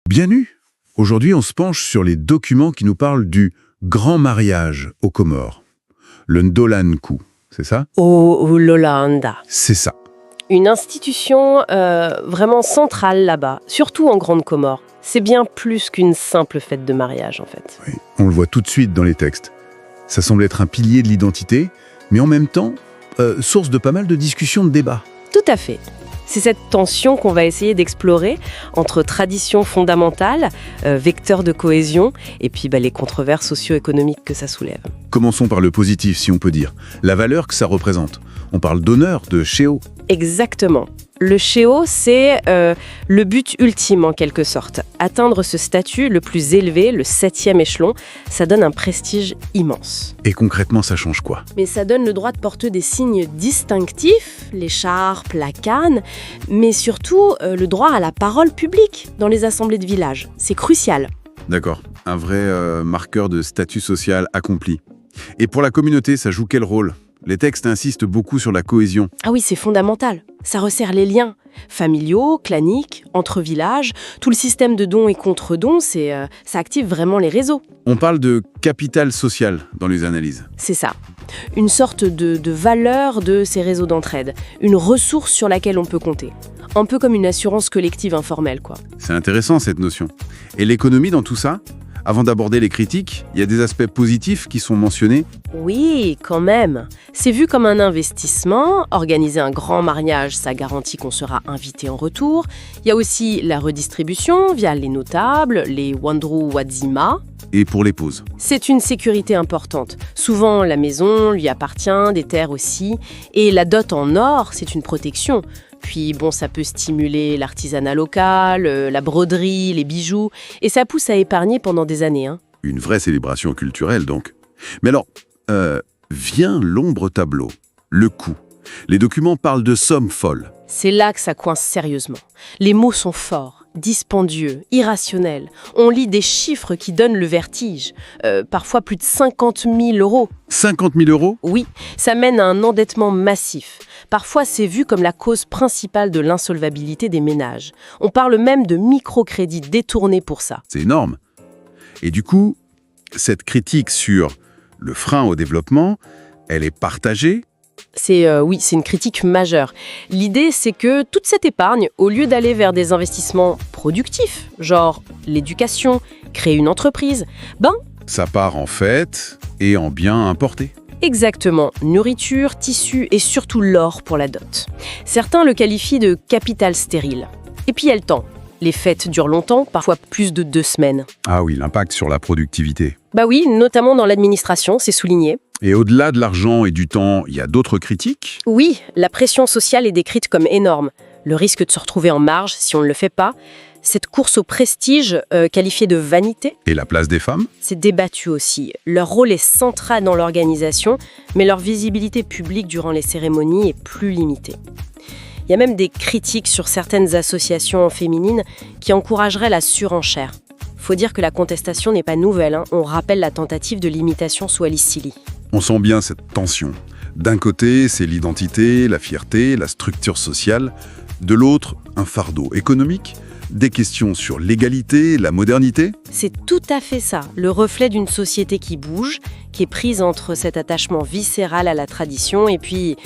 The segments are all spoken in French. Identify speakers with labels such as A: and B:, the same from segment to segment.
A: Bienvenue. Aujourd'hui, on se penche sur les documents qui nous parlent du grand mariage aux Comores. Le Ndolankou, c'est ça?
B: Au Lolanda.
A: C'est ça.
B: Une institution vraiment centrale là-bas, surtout en Grande Comore. C'est bien plus qu'une simple fête de mariage, en fait.
A: Oui, on le voit tout de suite dans les textes. Ça semble être un pilier de l'identité, mais en même temps, source de pas mal de discussions, de débats.
B: Tout à fait. C'est cette tension qu'on va essayer d'explorer entre tradition fondamentale, vecteur de cohésion, et puis les controverses socio-économiques que ça soulève.
A: Commençons par le positif, si on peut dire. La valeur que ça représente. On parle d'honneur, de shéo.
B: Exactement. Le shéo, c'est le but ultime en quelque sorte. Atteindre ce statut le plus élevé, le 7e échelon, ça donne un prestige immense.
A: Et concrètement, ça change quoi?
B: Mais ça donne le droit de porter des signes distinctifs, l'écharpe, la canne, mais surtout le droit à la parole publique dans les assemblées de village. C'est crucial.
A: D'accord. Un vrai marqueur de statut social accompli. Et pour la communauté, ça joue quel rôle? Les textes insistent beaucoup sur la cohésion.
B: Ah oui, c'est fondamental. Ça resserre les liens familiaux, claniques, entre villages. Tout le système de dons et contre-dons, ça active vraiment les réseaux.
A: On parle de capital social dans les analyses.
B: C'est ça. Une sorte de valeur de ces réseaux d'entraide. Une ressource sur laquelle on peut compter. Un peu comme une assurance collective informelle, quoi.
A: C'est intéressant cette notion. Et l'économie dans tout ça? Avant d'aborder les critiques, il y a des aspects positifs qui sont mentionnés.
B: Oui, quand même. C'est vu comme un investissement. Organiser un grand mariage, ça garantit qu'on sera invité en retour. Il y a aussi la redistribution via les notables, les Wandru Wadzima.
A: Et pour les pauses.
B: C'est une sécurité importante. Souvent, la maison lui appartient, des terres aussi. Et la dot en or, c'est une protection. Puis ça peut stimuler l'artisanat local, la broderie, les bijoux, et ça pousse à épargner pendant des années.
A: Une vraie célébration culturelle, donc. Mais alors, vient l'ombre tableau, le coût. Les documents parlent de sommes folles.
B: C'est là que ça coince sérieusement. Les mots sont forts, dispendieux, irrationnels. On lit des chiffres qui donnent le vertige. Parfois plus de 50 000 euros.
A: 50 000 euros?
B: Oui, ça mène à un endettement massif. Parfois, c'est vu comme la cause principale de l'insolvabilité des ménages. On parle même de microcrédits détournés pour ça.
A: C'est énorme. Et du coup, cette critique sur le frein au développement, elle est partagée?
B: C'est une critique majeure. L'idée, c'est que toute cette épargne, au lieu d'aller vers des investissements productifs, genre l'éducation, créer une entreprise,
A: ça part en fête et en biens importés.
B: Exactement, nourriture, tissus et surtout l'or pour la dot. Certains le qualifient de capital stérile. Et puis il y a le temps. Les fêtes durent longtemps, parfois plus de 2 semaines.
A: Ah oui, l'impact sur la productivité.
B: Oui, notamment dans l'administration, c'est souligné.
A: Et au-delà de l'argent et du temps, il y a d'autres critiques?
B: Oui, la pression sociale est décrite comme énorme. Le risque de se retrouver en marge si on ne le fait pas. Cette course au prestige, qualifiée de vanité.
A: Et la place des femmes?
B: C'est débattu aussi. Leur rôle est central dans l'organisation, mais leur visibilité publique durant les cérémonies est plus limitée. Il y a même des critiques sur certaines associations féminines qui encourageraient la surenchère. Faut dire que la contestation n'est pas nouvelle. On rappelle la tentative de l'imitation Swahili Silly.
A: On sent bien cette tension. D'un côté, c'est l'identité, la fierté, la structure sociale. De l'autre, un fardeau économique, des questions sur l'égalité, la modernité.
B: C'est tout à fait ça, le reflet d'une société qui bouge, qui est prise entre cet attachement viscéral à la tradition et puis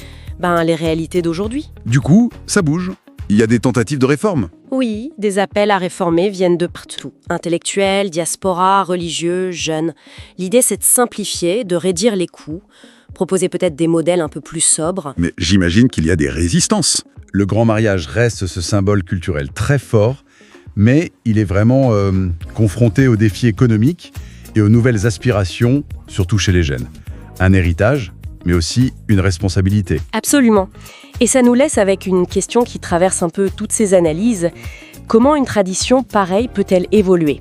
B: les réalités d'aujourd'hui.
A: Du coup, ça bouge. Il y a des tentatives de réforme.
B: Oui, des appels à réformer viennent de partout. Intellectuels, diaspora, religieux, jeunes. L'idée, c'est de simplifier, de réduire les coûts, proposer peut-être des modèles un peu plus sobres.
A: Mais j'imagine qu'il y a des résistances. Le grand mariage reste ce symbole culturel très fort, mais il est vraiment confronté aux défis économiques et aux nouvelles aspirations, surtout chez les jeunes. Un héritage, mais aussi une responsabilité.
B: Absolument. Et ça nous laisse avec une question qui traverse un peu toutes ces analyses. Comment une tradition pareille peut-elle évoluer?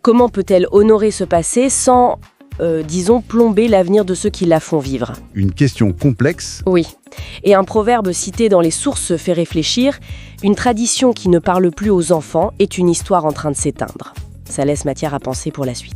B: Comment peut-elle honorer ce passé sans, plomber l'avenir de ceux qui la font vivre?
A: Une question complexe.
B: Oui. Et un proverbe cité dans les sources fait réfléchir. Une tradition qui ne parle plus aux enfants est une histoire en train de s'éteindre. Ça laisse matière à penser pour la suite.